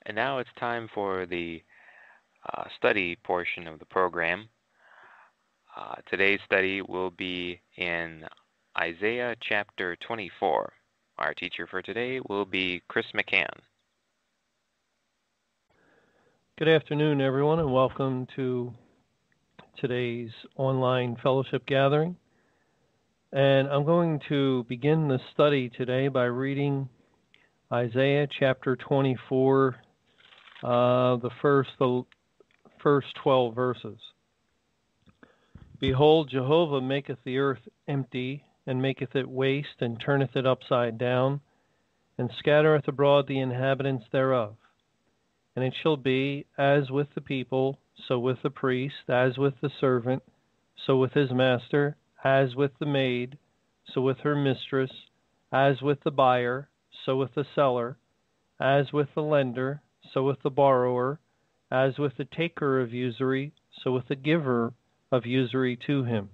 And now it's time for the study portion of the program. Today's study will be in Isaiah chapter 24. Our teacher for today will be Chris McCann. Good afternoon, everyone, and welcome to today's online fellowship gathering. And I'm going to begin the study today by reading Isaiah chapter 24, the first 12 verses. Behold, Jehovah maketh the earth empty, and maketh it waste, and turneth it upside down, and scattereth abroad the inhabitants thereof. And it shall be, as with the people, so with the priest, as with the servant, so with his master, as with the maid, so with her mistress, as with the buyer, so with the seller, as with the lender, so with the borrower, as with the taker of usury, so with the giver of usury to him.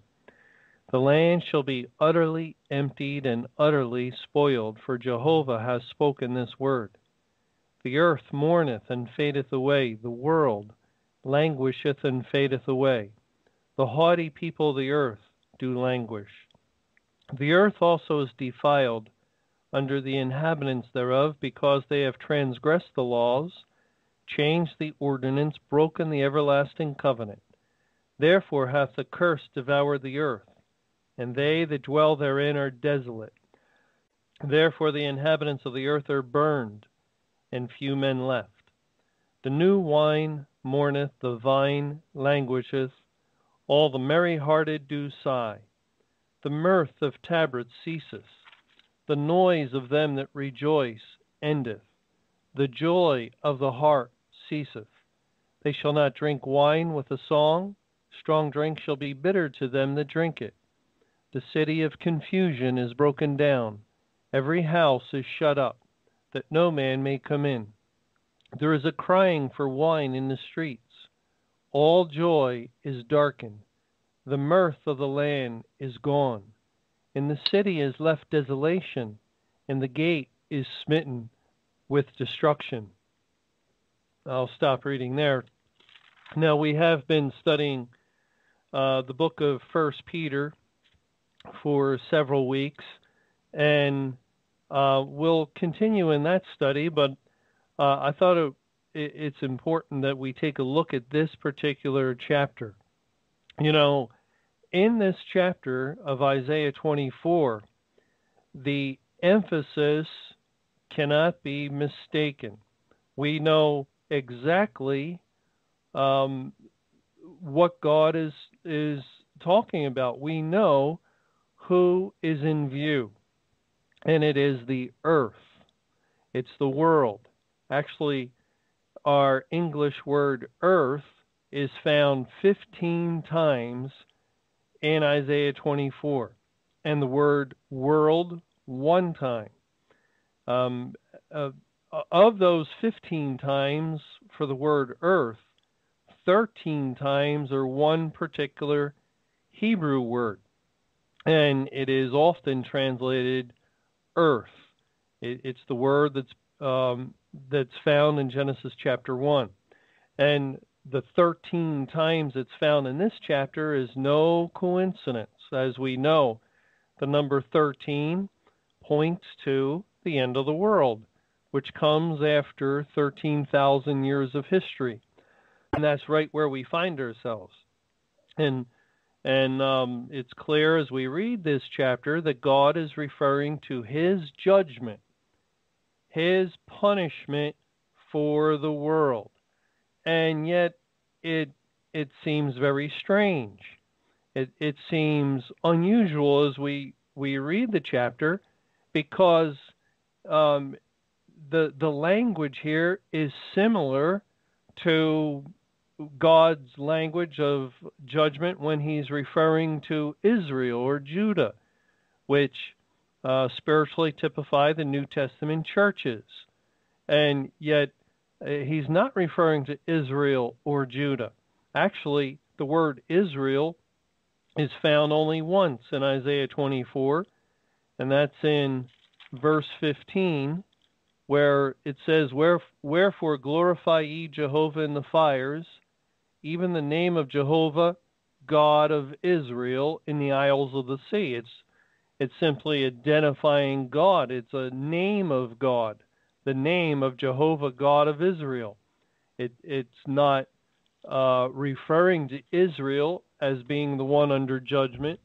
The land shall be utterly emptied and utterly spoiled, for Jehovah has spoken this word. The earth mourneth and fadeth away, the world languisheth and fadeth away. The haughty people of the earth do languish. The earth also is defiled under the inhabitants thereof, because they have transgressed the laws, changed the ordinance, broken the everlasting covenant. Therefore hath the curse devoured the earth, and they that dwell therein are desolate. Therefore the inhabitants of the earth are burned, and few men left. The new wine mourneth, the vine languisheth, all the merry-hearted do sigh. The mirth of tabrets ceaseth, the noise of them that rejoice endeth, the joy of the harp ceaseth. They shall not drink wine with a song, strong drink shall be bitter to them that drink it. The city of confusion is broken down, every house is shut up, that no man may come in. There is a crying for wine in the streets. All joy is darkened. The mirth of the land is gone. In the city is left desolation, and the gate is smitten with destruction. I'll stop reading there. Now, we have been studying the book of 1 Peter for several weeks, and we'll continue in that study, but I thought it's important that we take a look at this particular chapter. You know, in this chapter of Isaiah 24, the emphasis cannot be mistaken. We know exactly what God is talking about. We know who is in view. And it is the earth. It's the world. Actually, our English word earth is found 15 times in Isaiah 24, and the word world 1 time. Of those 15 times for the word earth, 13 times are one particular Hebrew word, and it is often translated earth. It's the word that's found in Genesis chapter 1. And the 13 times it's found in this chapter is no coincidence. As we know, the number 13 points to the end of the world, which comes after 13,000 years of history. And that's right where we find ourselves. And it's clear as we read this chapter that God is referring to his judgment, his punishment for the world. And yet it seems very strange. It seems unusual as we read the chapter, because the language here is similar to God's language of judgment when he's referring to Israel or Judah, which spiritually typify the New Testament churches. And yet he's not referring to Israel or Judah. Actually, the word Israel is found only once in Isaiah 24, and that's in verse 15, where it says, Wherefore glorify ye Jehovah in the fires, even the name of Jehovah, God of Israel, in the isles of the sea. It's simply identifying God. It's a name of God, the name of Jehovah, God of Israel. It's not referring to Israel as being the one under judgment.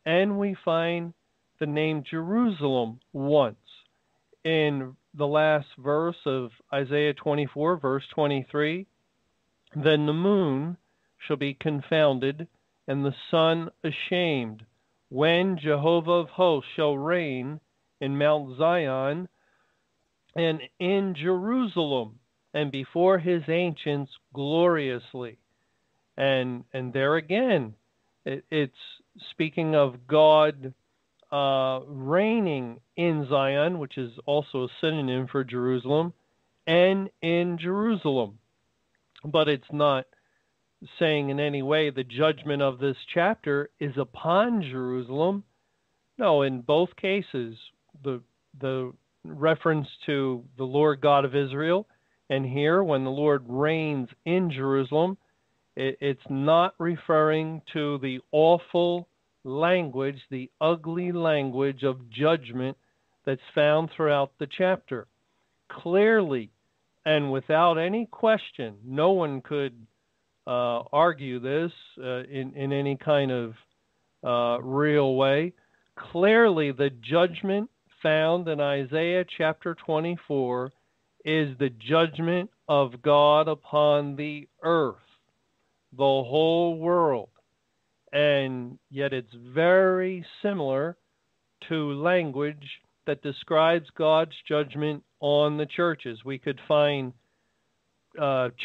And we find the name Jerusalem once in the last verse of Isaiah 24, verse 23. Then the moon shall be confounded, and the sun ashamed, when Jehovah of hosts shall reign in Mount Zion and in Jerusalem, and before his ancients gloriously. And there again, it's speaking of God reigning in Zion, which is also a synonym for Jerusalem, and in Jerusalem. But it's not saying in any way the judgment of this chapter is upon Jerusalem. No, in both cases, the reference to the Lord God of Israel, and here when the Lord reigns in Jerusalem, it's not referring to the awful language, the ugly language of judgment that's found throughout the chapter. Clearly, and without any question, no one could argue this in any kind of real way. Clearly, the judgment found in Isaiah chapter 24 is the judgment of God upon the earth, the whole world. And yet it's very similar to language that describes God's judgment on the churches. We could find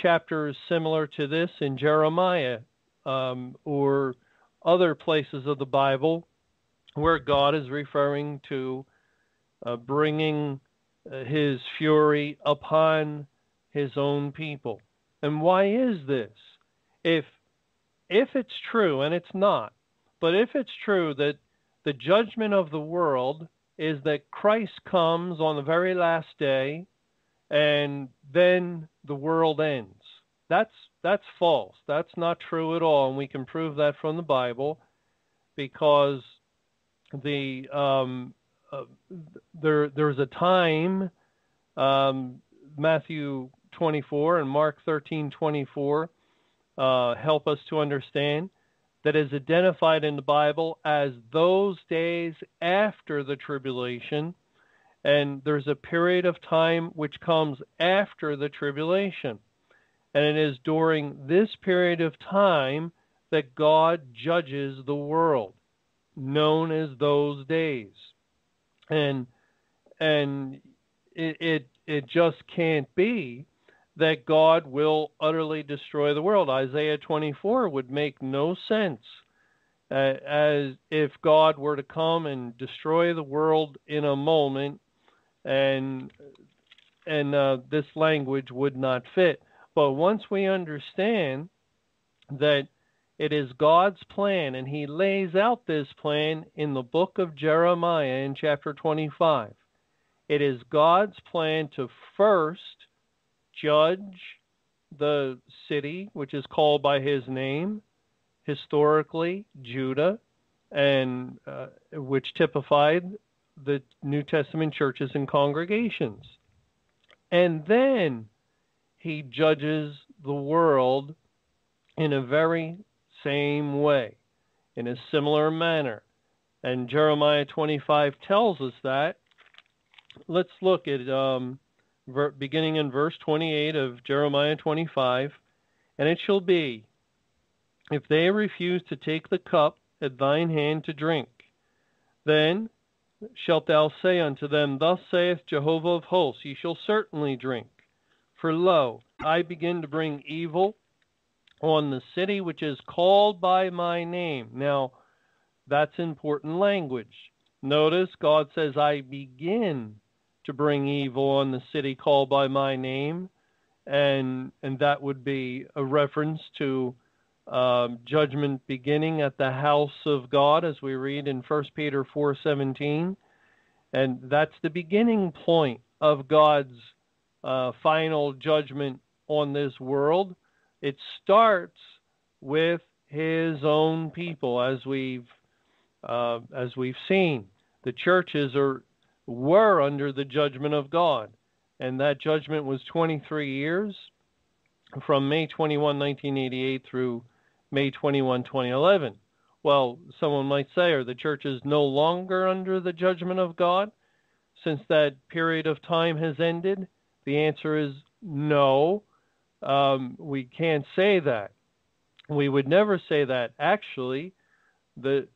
chapters similar to this in Jeremiah or other places of the Bible where God is referring to bringing his fury upon his own people. And why is this? If it's true, and it's not, but if it's true that the judgment of the world is that Christ comes on the very last day and then the world ends, that's false. That's not true at all, and we can prove that from the Bible, because there's a time, Matthew 24 and Mark 13:24 help us to understand, that is identified in the Bible as those days after the tribulation, and there's a period of time which comes after the tribulation. And it is during this period of time that God judges the world, known as those days. And it just can't be that God will utterly destroy the world. Isaiah 24 would make no sense as if God were to come and destroy the world in a moment, and this language would not fit. But once we understand that it is God's plan, and he lays out this plan in the book of Jeremiah in chapter 25, it is God's plan to first judge the city, which is called by his name, historically Judah, and which typified the New Testament churches and congregations. And then he judges the world in a very same way, in a similar manner. And Jeremiah 25 tells us that. Let's look at beginning in verse 28 of Jeremiah 25. And it shall be, if they refuse to take the cup at thine hand to drink, then shalt thou say unto them, Thus saith Jehovah of hosts, ye shall certainly drink. For lo, I begin to bring evil on the city which is called by my name. Now, that's important language. Notice God says, I begin to bring evil on the city called by my name, and that would be a reference to judgment beginning at the house of God, as we read in 1 Peter 4:17, and that's the beginning point of God's final judgment on this world. It starts with His own people, as we've seen. The churches were under the judgment of God, and that judgment was 23 years, from May 21, 1988 through May 21, 2011. Well, someone might say, are the churches no longer under the judgment of God since that period of time has ended? The answer is no. We can't say that. We would never say that. Actually, the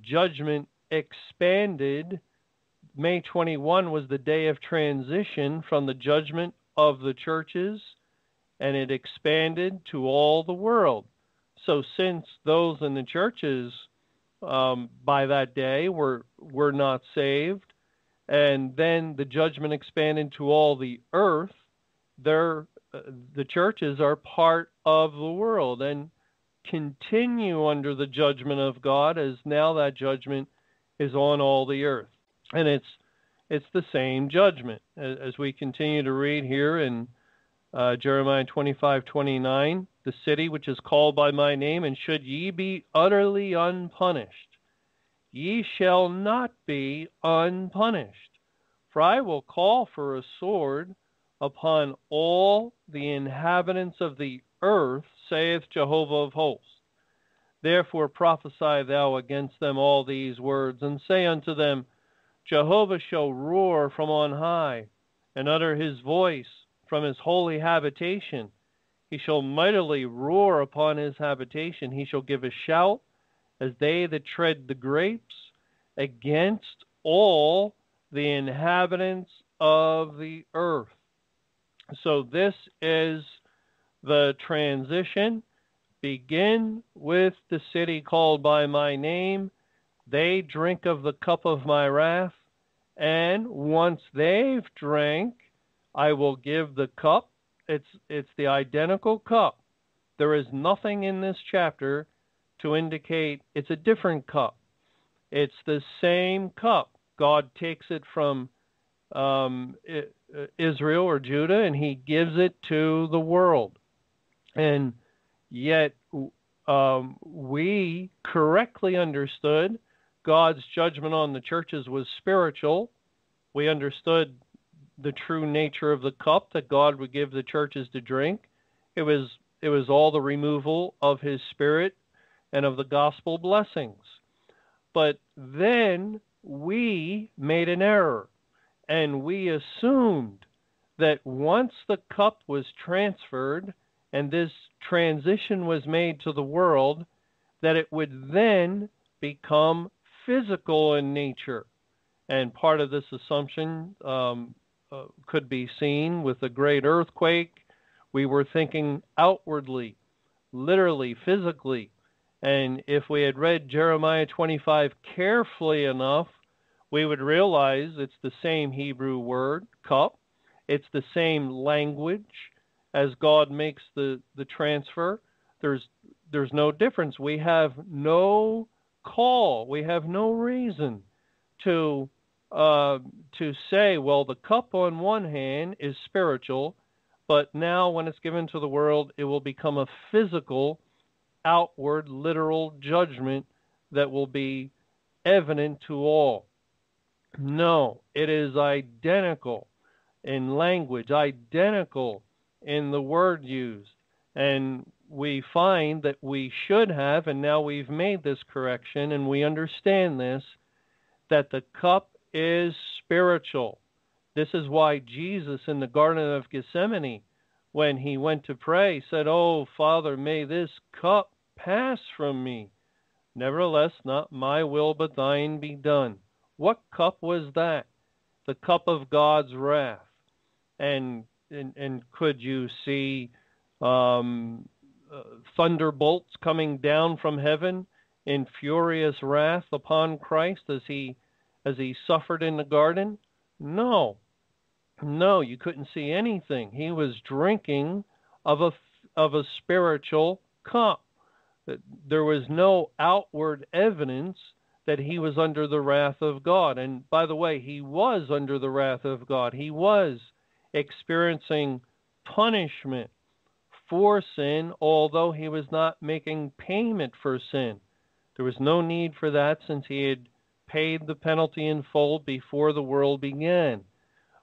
judgment expanded. May 21 was the day of transition from the judgment of the churches, and it expanded to all the world. So since those in the churches by that day were not saved, and then the judgment expanded to all the earth, the churches are part of the world and continue under the judgment of God, as now that judgment is on all the earth. And it's the same judgment. As we continue to read here in Jeremiah 25:29, the city which is called by my name, and should ye be utterly unpunished, ye shall not be unpunished. For I will call for a sword upon all the inhabitants of the earth, saith Jehovah of hosts. Therefore prophesy thou against them all these words, and say unto them, Jehovah shall roar from on high, and utter his voice from his holy habitation. He shall mightily roar upon his habitation. He shall give a shout as they that tread the grapes against all the inhabitants of the earth. So this is the transition. Begin with the city called by my name. They drink of the cup of my wrath, and once they've drank, I will give the cup. It's the identical cup. There is nothing in this chapter to indicate it's a different cup. It's the same cup. God takes it from Israel or Judah, and he gives it to the world. And yet we correctly understood God's judgment on the churches was spiritual. We understood the true nature of the cup that God would give the churches to drink. It was all the removal of his spirit and of the gospel blessings. But then we made an error, and we assumed that once the cup was transferred and this transition was made to the world, that it would then become physical in nature. And part of this assumption could be seen with the great earthquake. We were thinking outwardly, literally, physically. And if we had read Jeremiah 25 carefully enough, we would realize it's the same Hebrew word, cup. It's the same language as God makes the transfer. There's no difference. We have no call. We have no reason to say, well, the cup on one hand is spiritual, but now when it's given to the world, it will become a physical, outward, literal judgment that will be evident to all. No, it is identical in language, identical in the word used. And we find that we should have, and now we've made this correction, and we understand this, that the cup is spiritual. This is why Jesus in the Garden of Gethsemane, when he went to pray, said, "Oh, Father, may this cup pass from me. Nevertheless, not my will, but thine be done." What cup was that? The cup of God's wrath. And could you see thunderbolts coming down from heaven in furious wrath upon Christ as he suffered in the garden? No, you couldn't see anything. He was drinking of a spiritual cup. There was no outward evidence that he was under the wrath of God. And by the way, he was under the wrath of God. He was experiencing punishment for sin, although he was not making payment for sin. There was no need for that since he had paid the penalty in full before the world began.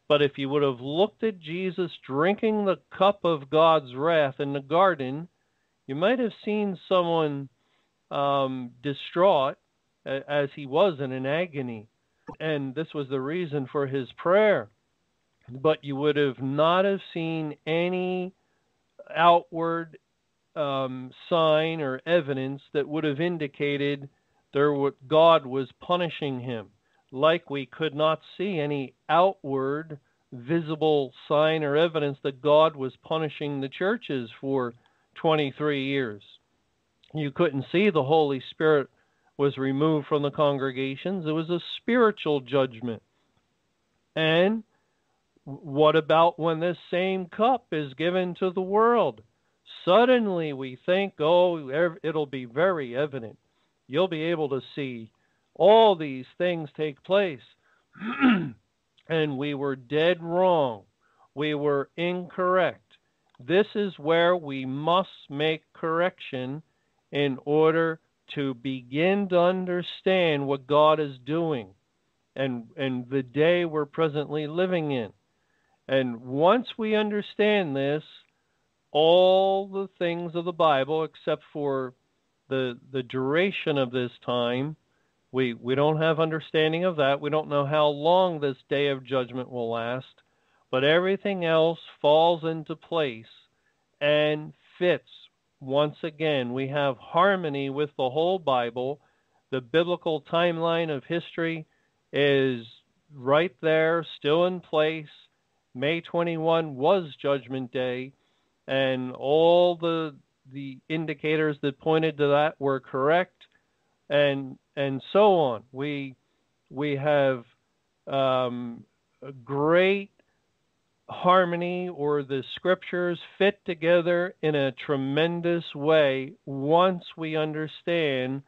But if you would have looked at Jesus drinking the cup of God's wrath in the garden, you might have seen someone distraught as he was in an agony. And this was the reason for his prayer. But you would have not have seen any outward sign or evidence that would have indicated God was punishing him. Like we could not see any outward visible sign or evidence that God was punishing the churches for 23 years. You couldn't see the Holy Spirit was removed from the congregations. It was a spiritual judgment. And what about when this same cup is given to the world? Suddenly we think, oh, it'll be very evident. You'll be able to see all these things take place. And we were dead wrong. We were incorrect. This is where we must make correction in order to begin to understand what God is doing and the day we're presently living in. And once we understand this, all the things of the Bible, except for the duration of this time, we don't have understanding of that. We don't know how long this day of judgment will last, but everything else falls into place and fits. Once again, we have harmony with the whole Bible. The biblical timeline of history is right there, still in place. May 21 was Judgment Day, and all the indicators that pointed to that were correct, and so on. We have a great harmony, or the scriptures fit together in a tremendous way once we understand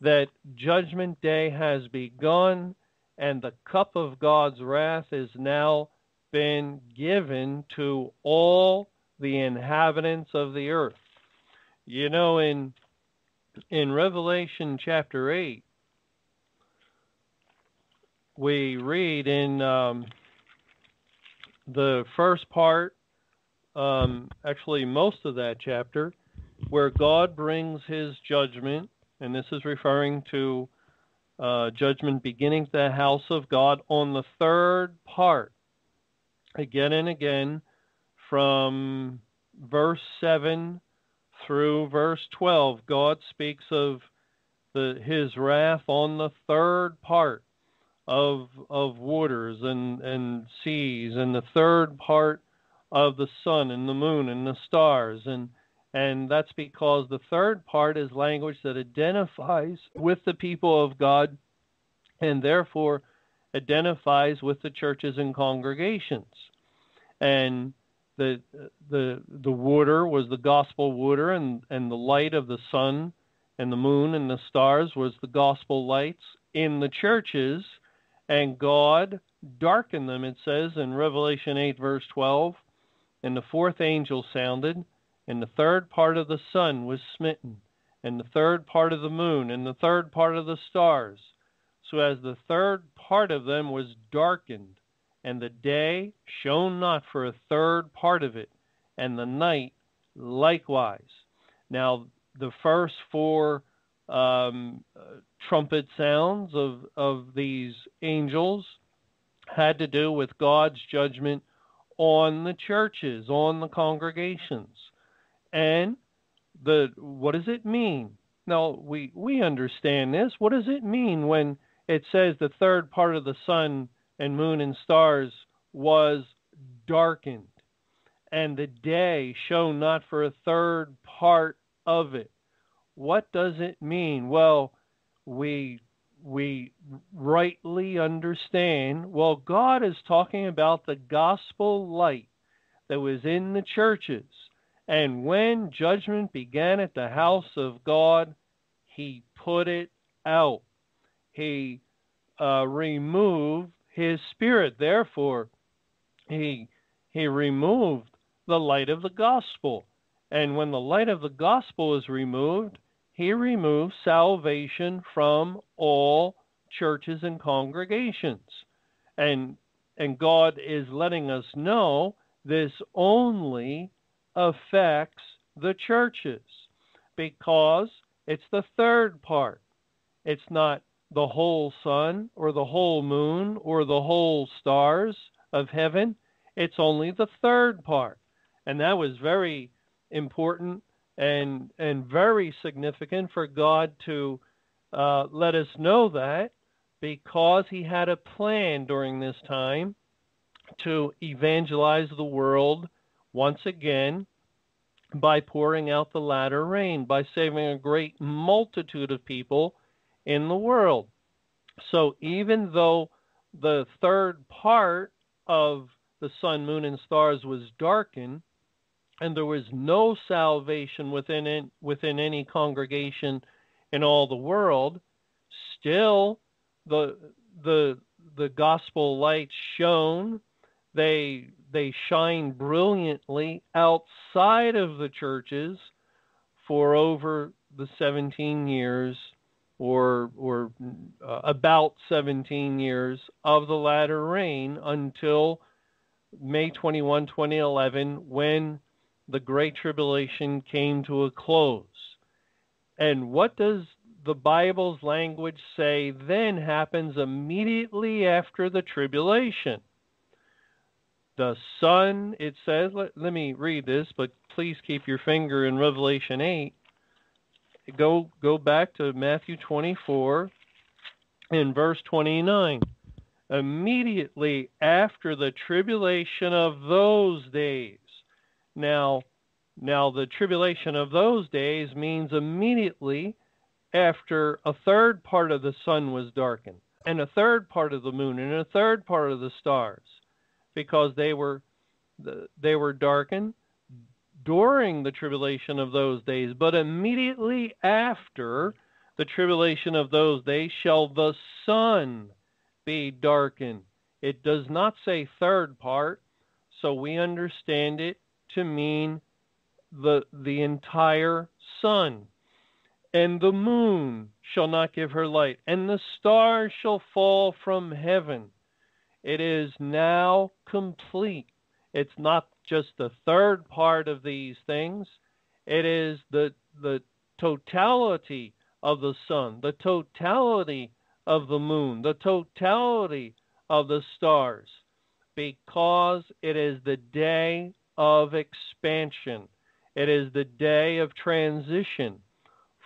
that Judgment Day has begun and the cup of God's wrath is now been given to all the inhabitants of the earth. You know, in Revelation chapter 8, we read in the first part, actually most of that chapter, where God brings his judgment, and this is referring to judgment beginning to the house of God on the third part. Again and again, from verse 7 through verse 12, God speaks of his wrath on the third part of waters and seas, and the third part of the sun and the moon and the stars, and that's because the third part is language that identifies with the people of God and therefore identifies with the churches and congregations. And the water was the gospel water, and the light of the sun and the moon and the stars was the gospel lights in the churches, and God darkened them, it says in Revelation 8, verse 12, and the fourth angel sounded, and the third part of the sun was smitten, and the third part of the moon, and the third part of the stars. So as the third part of them was darkened, and the day shone not for a third part of it, and the night likewise. Now, the first four trumpet sounds of these angels had to do with God's judgment on the churches, on the congregations. And what does it mean? Now, we understand this. What does it mean when it says the third part of the sun and moon and stars was darkened, and the day shone not for a third part of it? What does it mean? Well, we rightly understand, well, God is talking about the gospel light that was in the churches. And when judgment began at the house of God, he put it out. he removed his spirit. Therefore, he removed the light of the gospel. And when the light of the gospel is removed, he removes salvation from all churches and congregations. And God is letting us know this only affects the churches because it's the third part. It's not the whole sun or the whole moon or the whole stars of heaven. It's only the third part. And that was very important and very significant for God to let us know that, because he had a plan during this time to evangelize the world once again by pouring out the latter rain, by saving a great multitude of people in the world. So even though the third part of the sun, moon, and stars was darkened, and there was no salvation within any congregation in all the world, still the gospel lights shone. They shine brilliantly outside of the churches for over the 17 years or about 17 years of the latter rain until May 21, 2011, when the Great Tribulation came to a close. And what does the Bible's language say then happens immediately after the tribulation? The sun, it says, let me read this, but please keep your finger in Revelation 8. Go back to Matthew 24 in verse 29. Immediately after the tribulation of those days. Now the tribulation of those days means immediately after a third part of the sun was darkened, and a third part of the moon, and a third part of the stars, because they were darkened during the tribulation of those days. But immediately after the tribulation of those days shall the sun be darkened. It does not say third part, so we understand it to mean the entire sun. And the moon shall not give her light, and the stars shall fall from heaven. It is now complete. It's not just the third part of these things. It is the totality of the sun, the totality of the moon, the totality of the stars, because it is the day of expansion. It is the day of transition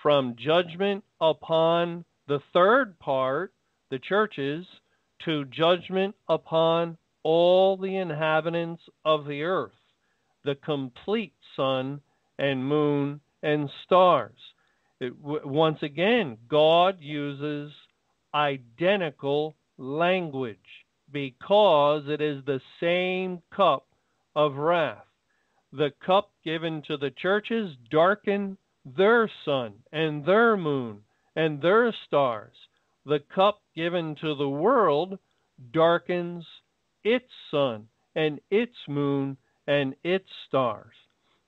from judgment upon the third part, the churches, to judgment upon all the inhabitants of the earth, the complete sun and moon and stars. Once again, God uses identical language because it is the same cup of wrath. The cup given to the churches darkened their sun and their moon and their stars. The cup given to the world darkens its sun and its moon and its stars.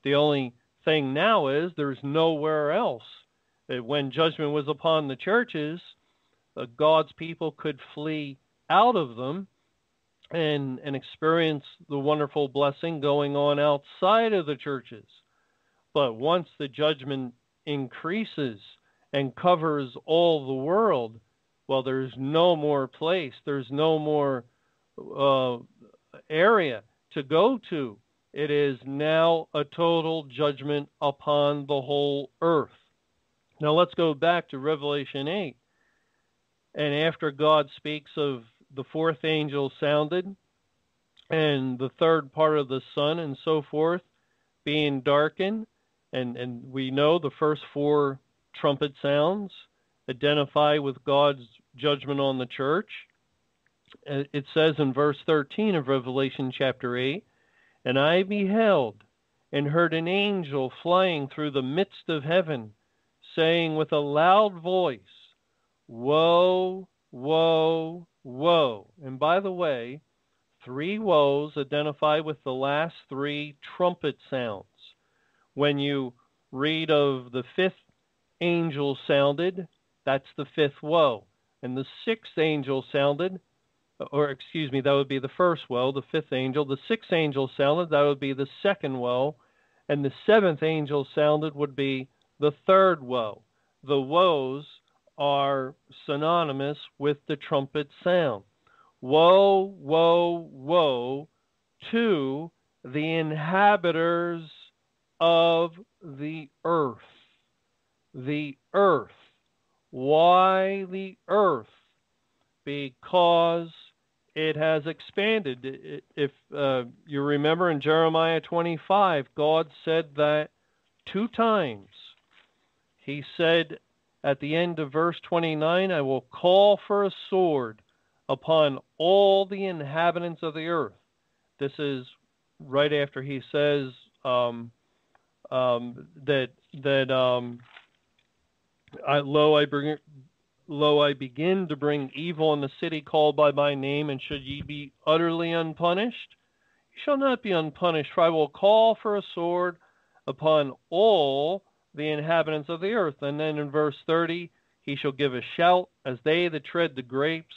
The only thing now is there's nowhere else. When judgment was upon the churches, God's people could flee out of them and experience the wonderful blessing going on outside of the churches. But once the judgment increases and covers all the world, well, there's no more place, there's no more area to go to. It is now a total judgment upon the whole earth. Now let's go back to Revelation 8. And after God speaks of the fourth angel sounded, and the third part of the sun and so forth being darkened, and we know the first four trumpet sounds identify with God's judgment on the church. It says in verse 13 of Revelation chapter 8, "And I beheld and heard an angel flying through the midst of heaven, saying with a loud voice, Woe, woe, woe. And by the way, 3 woes identify with the last 3 trumpet sounds. When you read of the 5th angel sounded, that's the 5th woe. And the 6th angel sounded, or excuse me, that would be the first woe, the 5th angel. The 6th angel sounded, that would be the 2nd woe. And the 7th angel sounded would be the 3rd woe. The woes are synonymous with the trumpet sound. Woe, woe, woe to the inhabitants of the earth. The earth. Why the earth? Because it has expanded. If you remember in Jeremiah 25, God said that 2 times. He said at the end of verse 29, I will call for a sword upon all the inhabitants of the earth. This is right after he says lo, I begin to bring evil in the city called by my name, and should ye be utterly unpunished? You shall not be unpunished, for I will call for a sword upon all the inhabitants of the earth. And then in verse 30, he shall give a shout as they that tread the grapes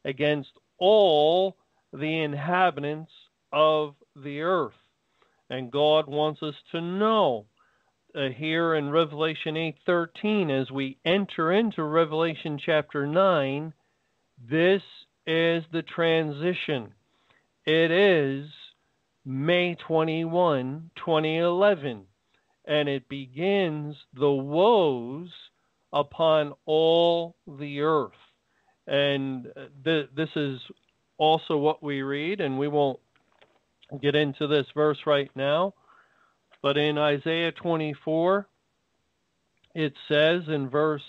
against all the inhabitants of the earth. And God wants us to know here in Revelation 8:13, as we enter into Revelation chapter 9, this is the transition. It is May 21, 2011, and it begins the woes upon all the earth. And this is also what we read, and we won't get into this verse right now, but in Isaiah 24, it says in verse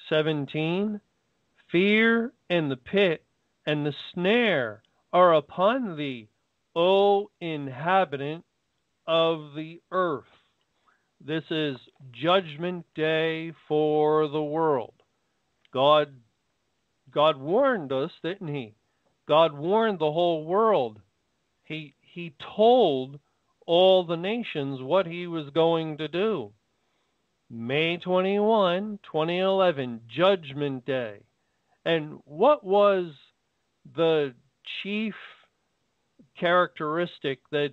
17, fear and the pit and the snare are upon thee, O inhabitant of the earth. This is judgment day for the world. God warned us, didn't he? God warned the whole world. He told all the nations what he was going to do. May 21, 2011, Judgment Day. And what was the chief characteristic that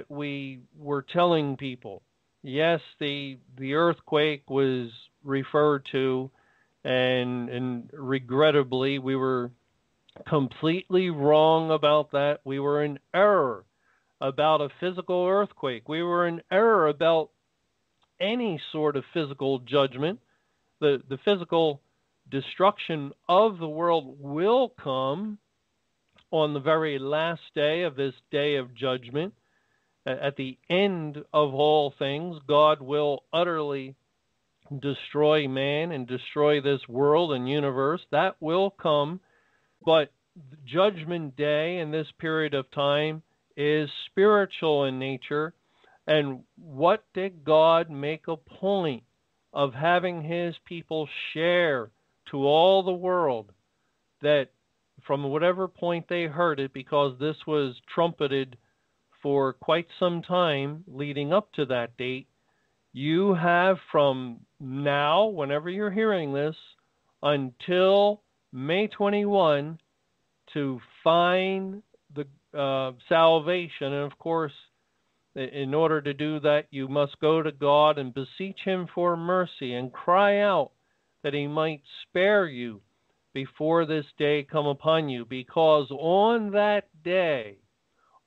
we were telling people? Yes, the earthquake was referred to, and regrettably we were completely wrong about that. We were in error about a physical earthquake. We were in error about any sort of physical judgment. The physical destruction of the world will come on the very last day of this day of judgment. At the end of all things, God will utterly destroy man and destroy this world and universe. That will come. But Judgment Day in this period of time is spiritual in nature. And what did God make a point of having his people share to all the world? That from whatever point they heard it, because this was trumpeted for quite some time leading up to that date, you have from now, whenever you're hearing this, until May 21 to find the salvation. And of course, in order to do that, you must go to God and beseech him for mercy and cry out that he might spare you before this day come upon you. Because on that day,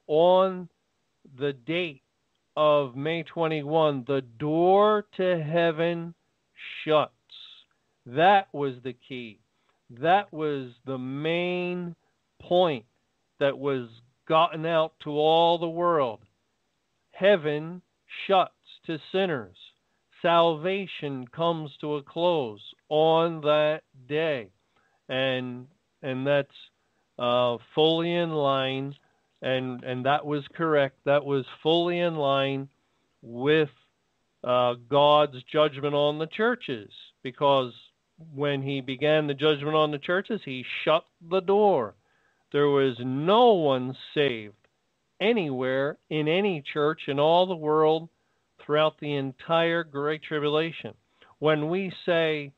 on the date of May 21, the door to heaven shuts. That was the key. That was the main point that was gotten out to all the world. Heaven shuts to sinners. Salvation comes to a close on that day. And that's fully in line, and that was correct. That was fully in line with God's judgment on the churches, because when he began the judgment on the churches, he shut the door. There was no one saved anywhere in any church in all the world throughout the entire Great Tribulation. When we say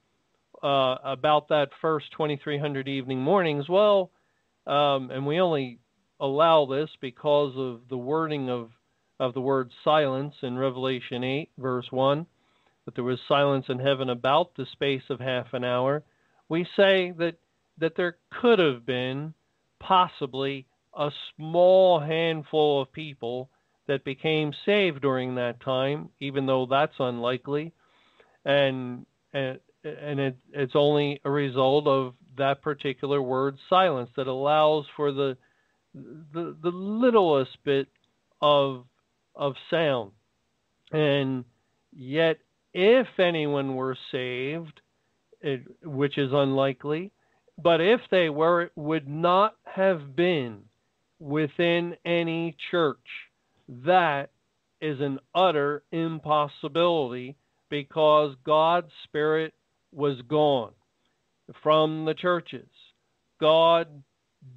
about that first 2,300 evening mornings, well, and we only allow this because of the wording of the word silence in Revelation 8, verse 1, that there was silence in heaven about the space of half an hour. We say that there could have been possibly a small handful of people that became saved during that time, even though that's unlikely, and it's only a result of that particular word silence that allows for the littlest bit of sound. And yet, if anyone were saved, which is unlikely, but if they were, it would not have been within any church. That is an utter impossibility, because God's Spirit was gone from the churches. God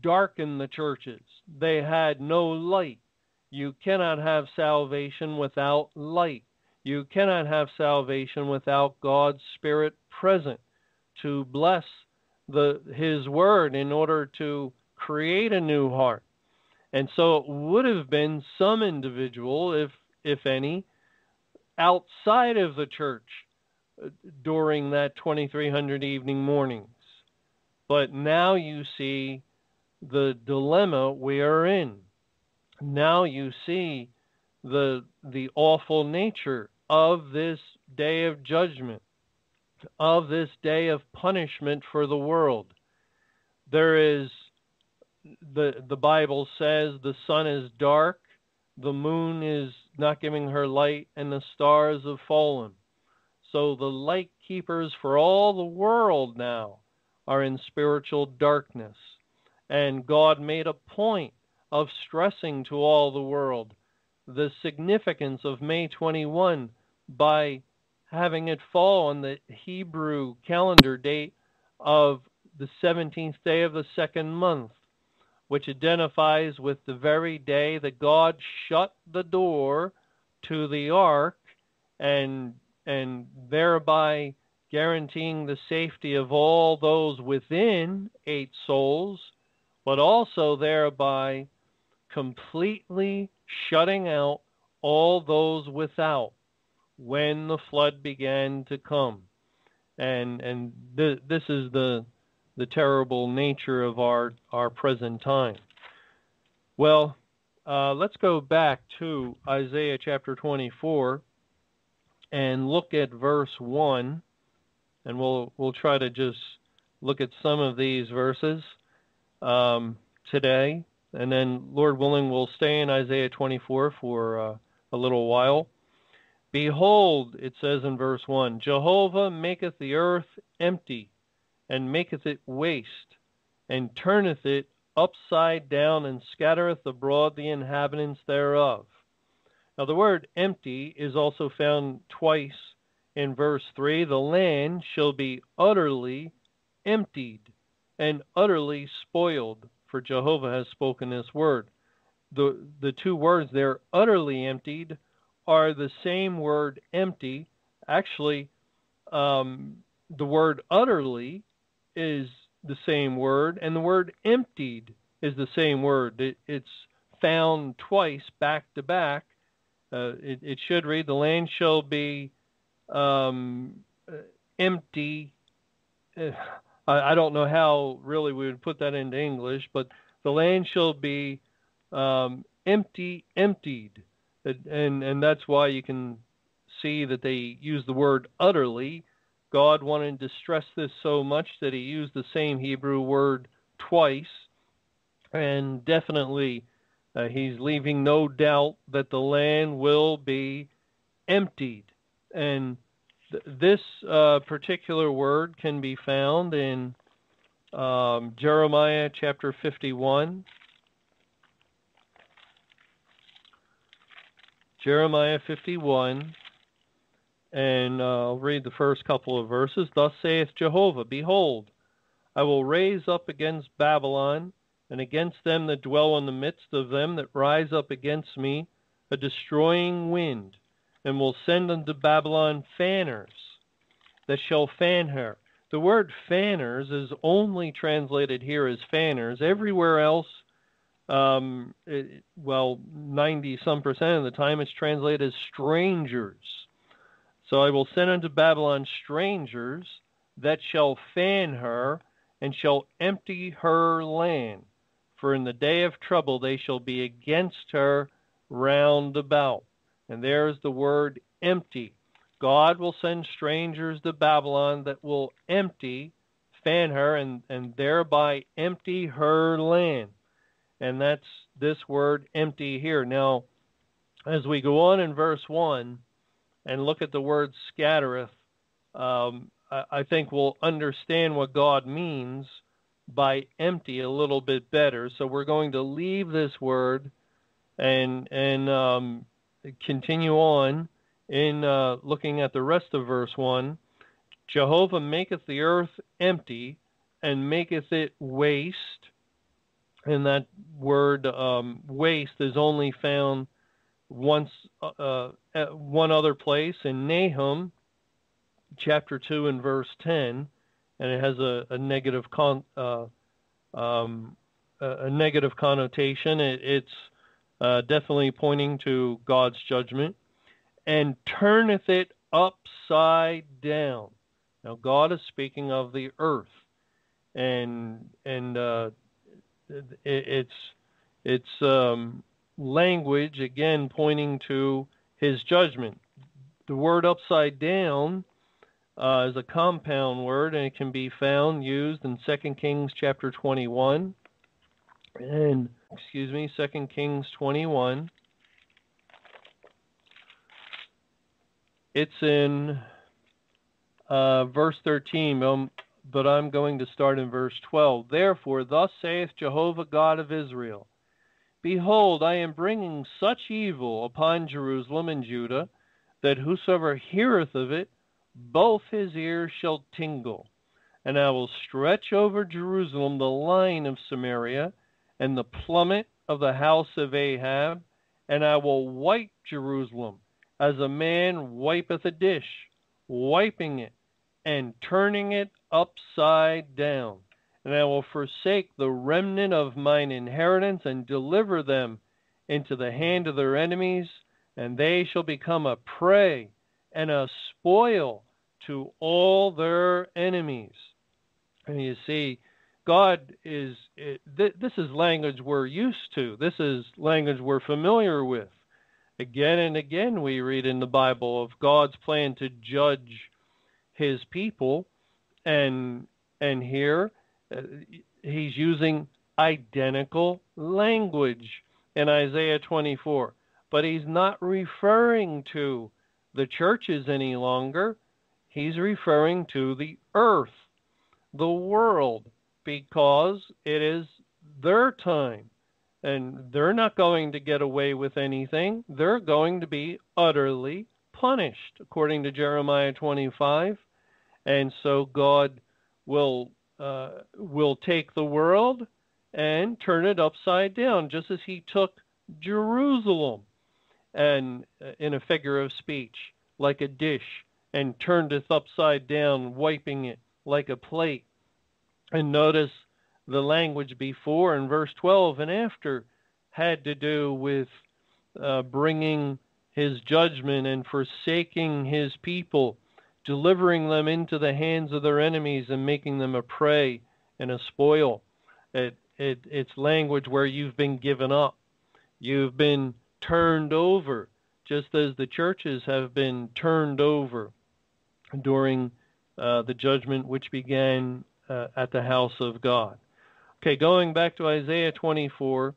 darkened the churches. They had no light. You cannot have salvation without light. You cannot have salvation without God's Spirit present to bless His Word in order to create a new heart. And so it would have been some individual, if any, outside of the church during that 2,300 evening mornings. But now you see the dilemma we are in. Now you see the awful nature of this day of judgment, of this day of punishment for the world. There is, the Bible says, the sun is dark, the moon is not giving her light, and the stars have fallen. So the light keepers for all the world now are in spiritual darkness. And God made a point of stressing to all the world the significance of May 21 by having it fall on the Hebrew calendar date of the 17th day of the second month, which identifies with the very day that God shut the door to the ark, and thereby guaranteeing the safety of all those within 8 souls, but also thereby completely shutting out all those without when the flood began to come. And this is the terrible nature of our present time. Well, let's go back to Isaiah chapter 24 and look at verse 1, and we'll try to just look at some of these verses today, and then, Lord willing, we'll stay in Isaiah 24 for a little while. Behold, it says in verse 1, Jehovah maketh the earth empty, and maketh it waste, and turneth it upside down, and scattereth abroad the inhabitants thereof. Now the word empty is also found twice in verse 3. The land shall be utterly emptied and utterly spoiled, for Jehovah has spoken this word. The two words there, utterly emptied, are the same word empty. Actually, the word utterly is the same word, and the word emptied is the same word. It's found twice back to back. It should read, the land shall be empty. I don't know how really we would put that into English, but the land shall be emptied. And that's why you can see that they use the word utterly. God wanted to stress this so much that he used the same Hebrew word twice. And definitely he's leaving no doubt that the land will be emptied. And this particular word can be found in Jeremiah chapter 51. Jeremiah 51 And I'll read the first couple of verses. Thus saith Jehovah, Behold, I will raise up against Babylon, and against them that dwell in the midst of them that rise up against me, a destroying wind, and will send unto Babylon fanners that shall fan her. The word fanners is only translated here as fanners. Everywhere else, 90-some% of the time, it's translated as strangers. So I will send unto Babylon strangers that shall fan her, and shall empty her land. For in the day of trouble they shall be against her round about. And there's the word empty. God will send strangers to Babylon that will fan her, and thereby empty her land. And that's this word empty here. Now, as we go on in verse 1 and look at the word scattereth, I think we'll understand what God means by empty a little bit better. So we're going to leave this word and continue on in looking at the rest of verse 1. Jehovah maketh the earth empty and maketh it waste. And that word waste is only found at one other place in Nahum chapter 2 and verse 10, and it has a negative connotation. It's definitely pointing to God's judgment. And turneth it upside down. Now God is speaking of the earth, and it's language again pointing to His judgment. The word upside down is a compound word, and it can be used in 2 Kings chapter 21. And 2 Kings 21. It's in verse 13, but I'm going to start in verse 12. Therefore, thus saith Jehovah God of Israel, Behold, I am bringing such evil upon Jerusalem and Judah, that whosoever heareth of it, both his ears shall tingle. And I will stretch over Jerusalem the line of Samaria, and the plummet of the house of Ahab, and I will wipe Jerusalem, as a man wipeth a dish, wiping it, and turning it upside down. And I will forsake the remnant of mine inheritance, and deliver them into the hand of their enemies, and they shall become a prey and a spoil to all their enemies. And you see, God is, this is language we're used to. This is language we're familiar with. Again and again we read in the Bible of God's plan to judge His people, and here He's using identical language in Isaiah 24. But He's not referring to the churches any longer. He's referring to the earth, the world, because it is their time. And they're not going to get away with anything. They're going to be utterly punished, according to Jeremiah 25. And so God will take the world and turn it upside down, just as He took Jerusalem, and in a figure of speech, like a dish, and turned it upside down, wiping it like a plate. And notice the language before in verse 12 and after had to do with bringing His judgment and forsaking His people, delivering them into the hands of their enemies and making them a prey and a spoil. It's language where you've been given up. You've been turned over, just as the churches have been turned over during the judgment which began at the house of God. Okay, going back to Isaiah 24,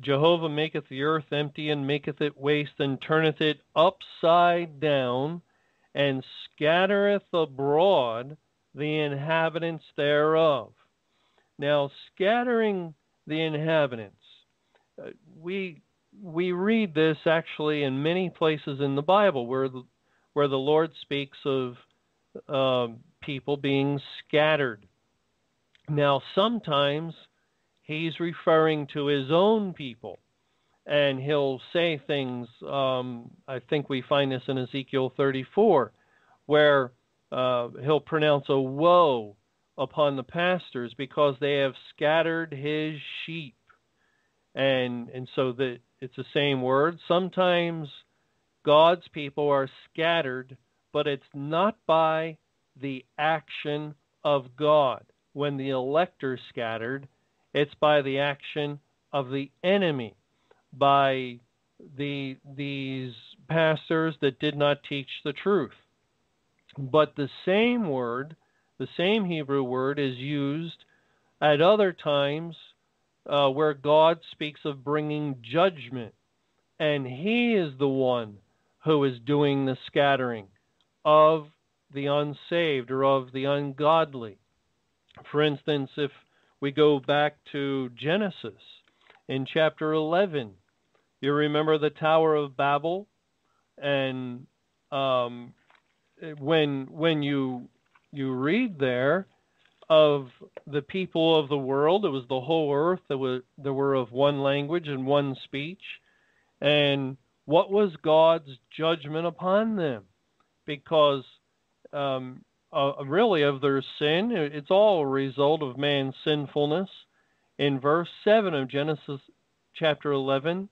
Jehovah maketh the earth empty, and maketh it waste, and turneth it upside down, and scattereth abroad the inhabitants thereof. Now, scattering the inhabitants, we read this actually in many places in the Bible, where where the Lord speaks of people being scattered. Now, sometimes he's referring to his own people, and he'll say things, I think we find this in Ezekiel 34, where he'll pronounce a woe upon the pastors because they have scattered his sheep. And so it's the same word. Sometimes God's people are scattered, but it's not by the action of God. When the elect are scattered, it's by the action of the enemy, by these pastors that did not teach the truth. But the same word, the same Hebrew word, is used at other times where God speaks of bringing judgment, and he is the one who is doing the scattering of the unsaved or of the ungodly. For instance, if we go back to Genesis in chapter 11, you remember the Tower of Babel, and when you read there of the people of the world, it was the whole earth that were of one language and one speech. And what was God's judgment upon them? Because really of their sin, it's all a result of man's sinfulness. In verse 7 of Genesis chapter 11,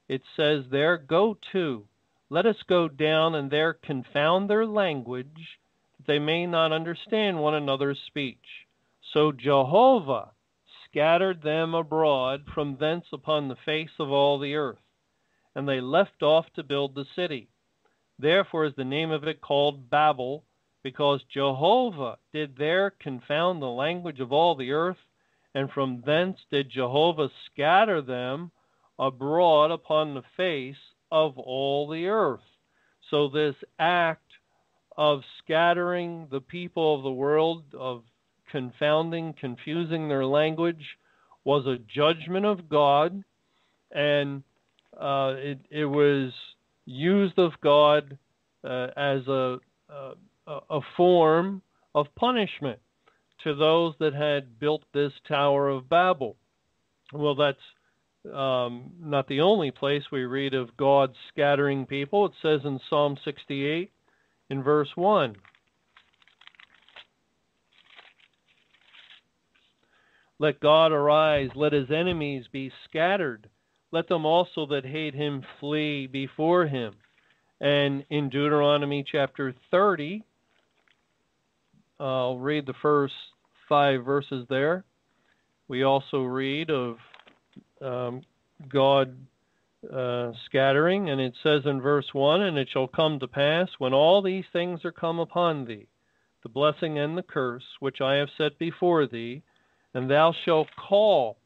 it says there, "Go to, let us go down and there confound their language, that they may not understand one another's speech. So Jehovah scattered them abroad from thence upon the face of all the earth, and they left off to build the city. Therefore is the name of it called Babel, because Jehovah did there confound the language of all the earth, and from thence did Jehovah scatter them abroad upon the face of all the earth." So this act of scattering the people of the world, of confounding, confusing their language, was a judgment of God, and it was used of God as a form of punishment to those that had built this Tower of Babel. Well, that's not the only place we read of God scattering people. It says in Psalm 68 in verse 1, "Let God arise, let his enemies be scattered. Let them also that hate him flee before him." And in Deuteronomy chapter 30, I'll read the first 5 verses there. We also read of God scattering, and it says in verse 1, "And it shall come to pass, when all these things are come upon thee, the blessing and the curse, which I have set before thee, and thou shalt call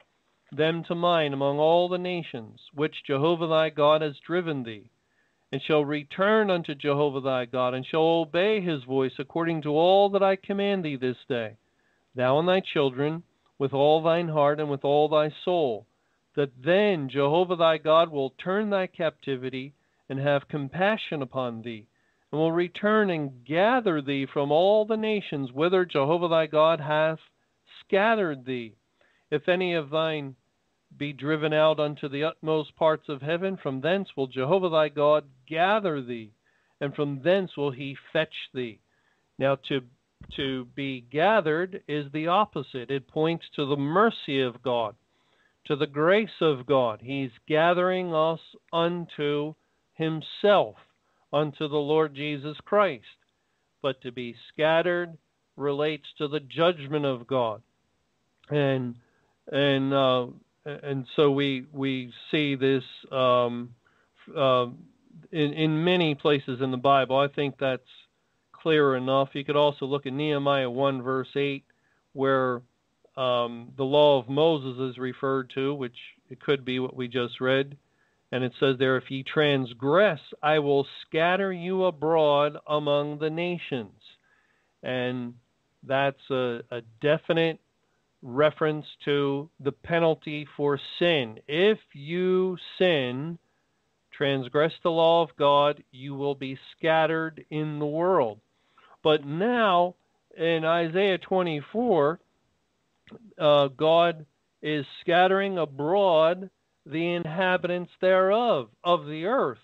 them to mind among all the nations, which Jehovah thy God has driven thee, and shall return unto Jehovah thy God, and shall obey his voice according to all that I command thee this day, thou and thy children, with all thine heart and with all thy soul, that then Jehovah thy God will turn thy captivity and have compassion upon thee, and will return and gather thee from all the nations whither Jehovah thy God hath scattered thee. If any of thine be driven out unto the utmost parts of heaven, from thence will Jehovah thy God gather thee, and from thence will he fetch thee." Now, to be gathered is the opposite. It points to the mercy of God, to the grace of God. He's gathering us unto himself, unto the Lord Jesus Christ. But to be scattered relates to the judgment of God. And so we see this in many places in the Bible. I think that's clear enough. You could also look at Nehemiah 1 verse 8, where the law of Moses is referred to, which it could be what we just read. And it says there, "If ye transgress, I will scatter you abroad among the nations." And that's a definite reference to the penalty for sin. If you sin, transgress the law of God, you will be scattered in the world. But now, in Isaiah 24, God is scattering abroad the inhabitants thereof, of the earth.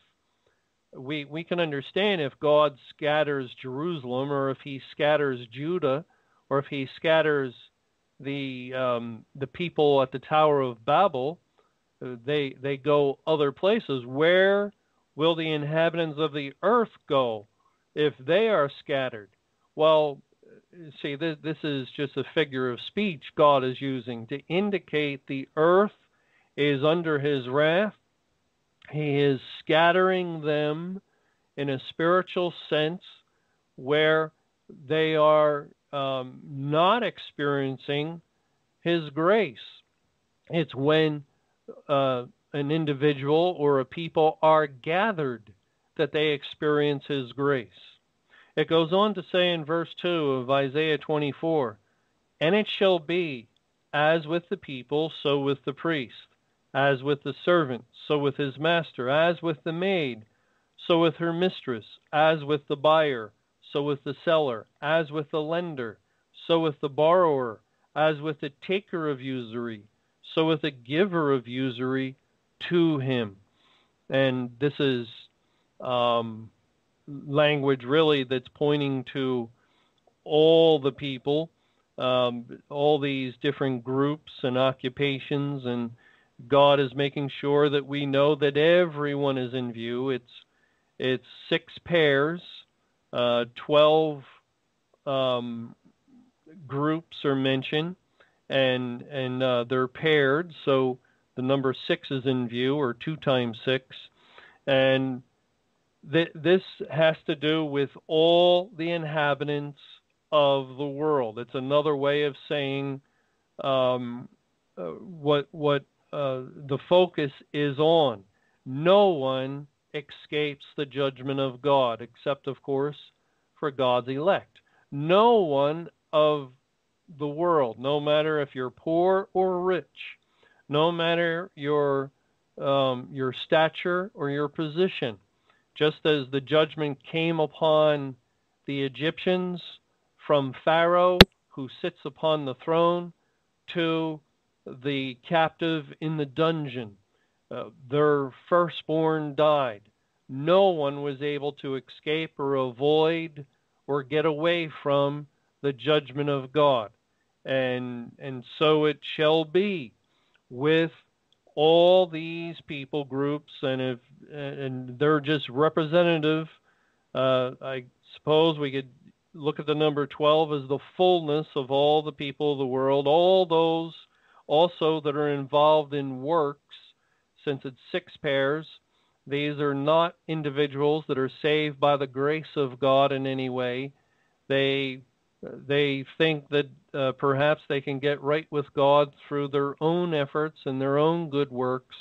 We can understand if God scatters Jerusalem, or if he scatters Judah, or if he scatters the people at the Tower of Babel, they go other places. Where will the inhabitants of the earth go if they are scattered? Well, see, this is just a figure of speech God is using to indicate the earth is under his wrath. He is scattering them in a spiritual sense where they are not experiencing his grace. It's when an individual or a people are gathered that they experience his grace. It goes on to say in verse 2 of Isaiah 24, "And it shall be, as with the people, so with the priest, as with the servant, so with his master, as with the maid, so with her mistress, as with the buyer, so with the seller, as with the lender, so with the borrower, as with the taker of usury, so with the giver of usury to him." And this is language really that's pointing to all the people, all these different groups and occupations, and God is making sure that we know that everyone is in view. It's 6 pairs, 12 groups are mentioned, and they're paired, so the number 6 is in view, or 2 times 6, and this has to do with all the inhabitants of the world. It's another way of saying what the focus is on. No one escapes the judgment of God, except, of course, for God's elect. No one of the world, no matter if you're poor or rich, no matter your stature or your position, just as the judgment came upon the Egyptians from Pharaoh, who sits upon the throne, to the captive in the dungeon. Their firstborn died. No one was able to escape or avoid or get away from the judgment of God. And so it shall be with all these people groups, and they're just representative. I suppose we could look at the number 12 as the fullness of all the people of the world, all those also that are involved in works, since it's 6 pairs. These are not individuals that are saved by the grace of God in any way. They think that perhaps they can get right with God through their own efforts and their own good works,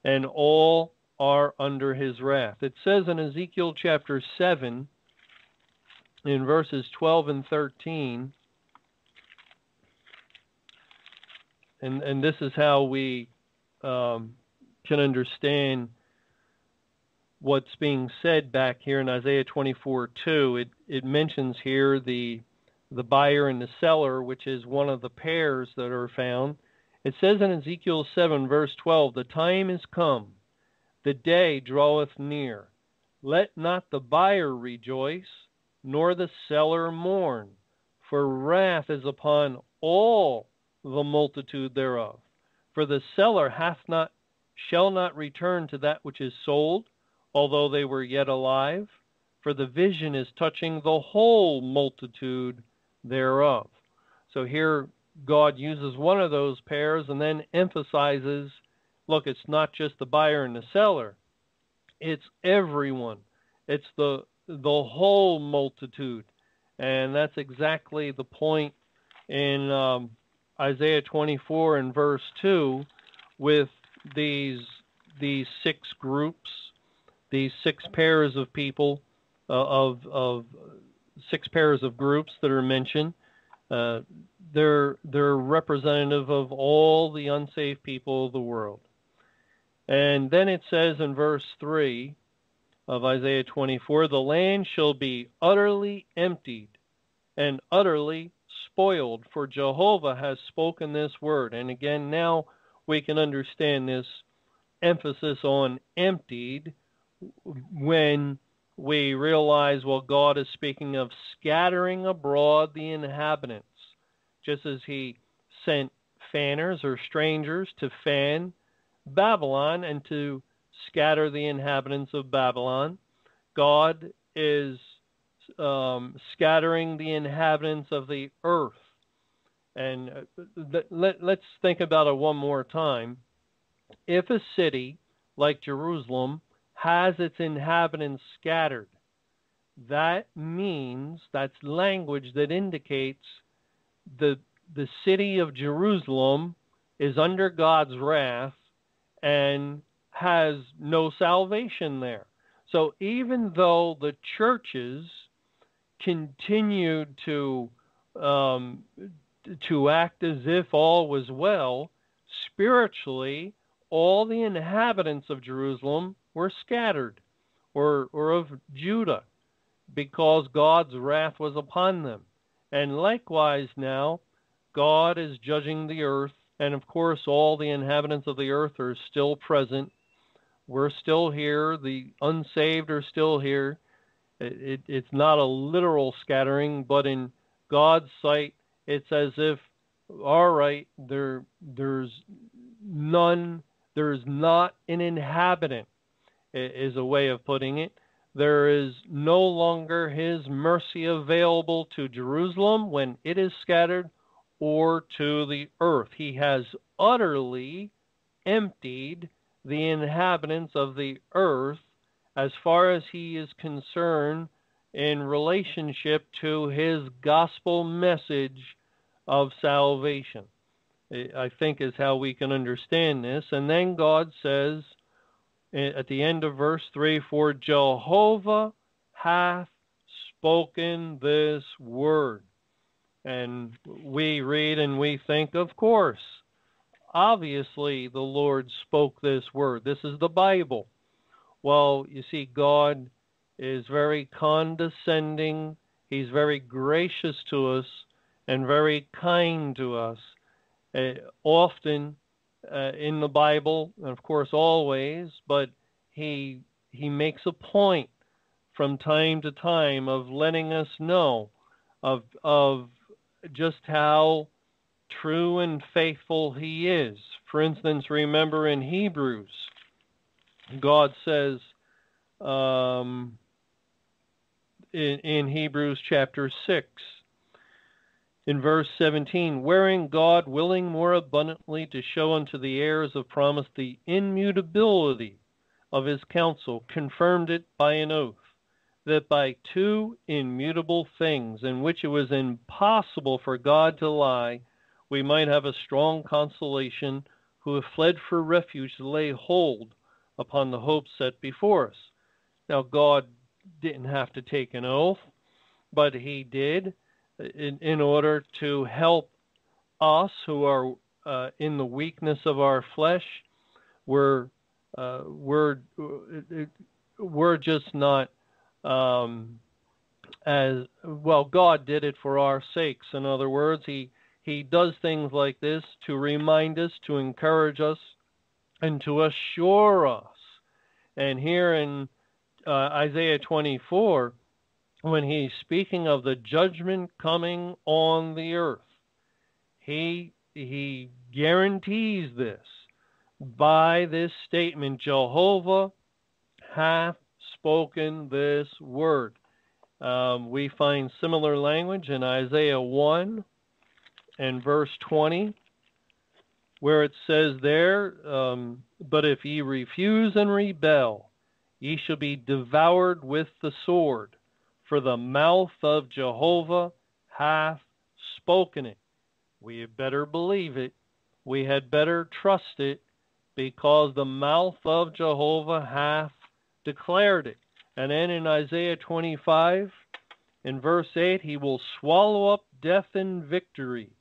and all are under his wrath. It says in Ezekiel chapter 7, in verses 12 and 13, and this is how we can understand what's being said back here in Isaiah 24:2. It mentions here the buyer and the seller, which is one of the pairs that are found. It says in Ezekiel 7, verse 12, "The time is come, the day draweth near. Let not the buyer rejoice, nor the seller mourn, for wrath is upon all the multitude thereof. For the seller shall not return to that which is sold, although they were yet alive, for the vision is touching the whole multitude thereof." So here God uses one of those pairs and then emphasizes, look, it's not just the buyer and the seller, it's everyone. It's the whole multitude. And that's exactly the point in Isaiah 24 and verse 2 with these 6 groups, these 6 pairs of people, of 6 pairs of groups that are mentioned. They're representative of all the unsaved people of the world. And then it says in verse 3 of Isaiah 24, the land shall be utterly emptied and utterly spoiled, for Jehovah has spoken this word. And again, now we can understand this emphasis on emptied when we realize, well, God is speaking of scattering abroad the inhabitants, just as he sent fanners or strangers to fan Babylon and to scatter the inhabitants of Babylon. God is scattering the inhabitants of the earth. And let's think about it one more time. If a city like Jerusalem has its inhabitants scattered, that means that's language that indicates the city of Jerusalem is under God's wrath and has no salvation there. So even though the churches continued to act as if all was well, spiritually, all the inhabitants of Jerusalem were scattered, or of Judah, because God's wrath was upon them. And likewise now, God is judging the earth, and of course all the inhabitants of the earth are still present. We're still here. The unsaved are still here. It's not a literal scattering, but in God's sight, it's as if, all right, there's not an inhabitant, is a way of putting it. There is no longer his mercy available to Jerusalem when it is scattered, or to the earth. He has utterly emptied the inhabitants of the earth as far as he is concerned in relationship to his gospel message of salvation, I think is how we can understand this. And then God says at the end of verse 3, for Jehovah hath spoken this word. And we read and we think, of course, obviously the Lord spoke this word. This is the Bible. Well, you see, God is very condescending. He's very gracious to us and very kind to us. Often in the Bible, and of course always, but he makes a point from time to time of letting us know of just how true and faithful he is. For instance, remember in Hebrews, God says in Hebrews chapter 6, in verse 17, wherein God, willing more abundantly to show unto the heirs of promise the immutability of his counsel, confirmed it by an oath, that by two immutable things, in which it was impossible for God to lie, we might have a strong consolation, who have fled for refuge to lay hold upon the hope set before us. Now, God didn't have to take an oath, but he did in order to help us who are in the weakness of our flesh. We're just not as well. God did it for our sakes. In other words, he does things like this to remind us, to encourage us, and to assure us. And here in Isaiah 24, when he's speaking of the judgment coming on the earth, he guarantees this by this statement, Jehovah hath spoken this word. We find similar language in Isaiah 1 and verse 20, where it says there, but if ye refuse and rebel, ye shall be devoured with the sword, for the mouth of Jehovah hath spoken it. We had better believe it. We had better trust it, because the mouth of Jehovah hath declared it. And then in Isaiah 25, in verse 8, he will swallow up death in victory,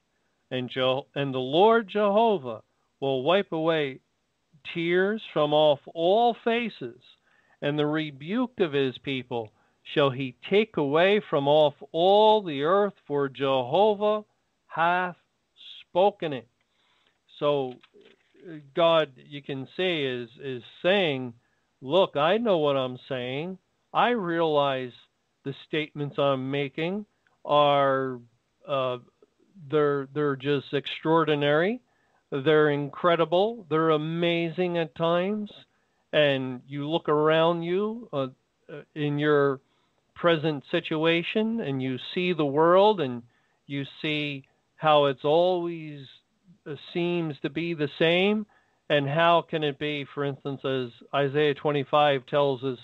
and the Lord Jehovah will wipe away tears from off all faces, and the rebuke of his people shall he take away from off all the earth, for Jehovah hath spoken it. So God, you can say, is saying, look, I know what I'm saying. I realize the statements I'm making are they're just extraordinary. They're incredible. They're amazing at times. And you look around you in your present situation, and you see the world, and you see how it's always seems to be the same. And how can it be, for instance, as Isaiah 25 tells us,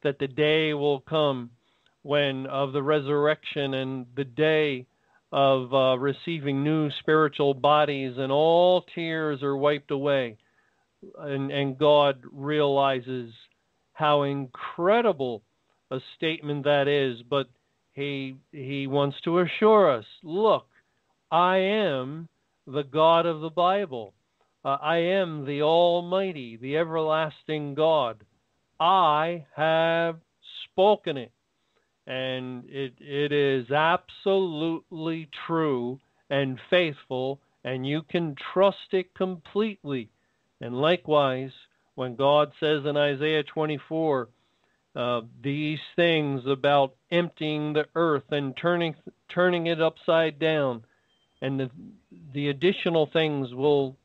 that the day will come when of the resurrection, and the day of receiving new spiritual bodies, and all tears are wiped away. And God realizes how incredible a statement that is, but he wants to assure us, look, I am the God of the Bible. I am the Almighty, the everlasting God. I have spoken it, and it is absolutely true and faithful, and you can trust it completely. And likewise, when God says in Isaiah 24, these things about emptying the earth and turning it upside down, and the additional things we'll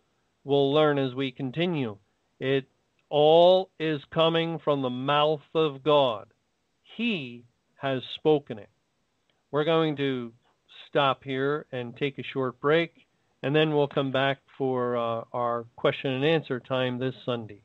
learn as we continue, it all is coming from the mouth of God. He has spoken it. We're going to stop here and take a short break, and then we'll come back for our question and answer time this Sunday.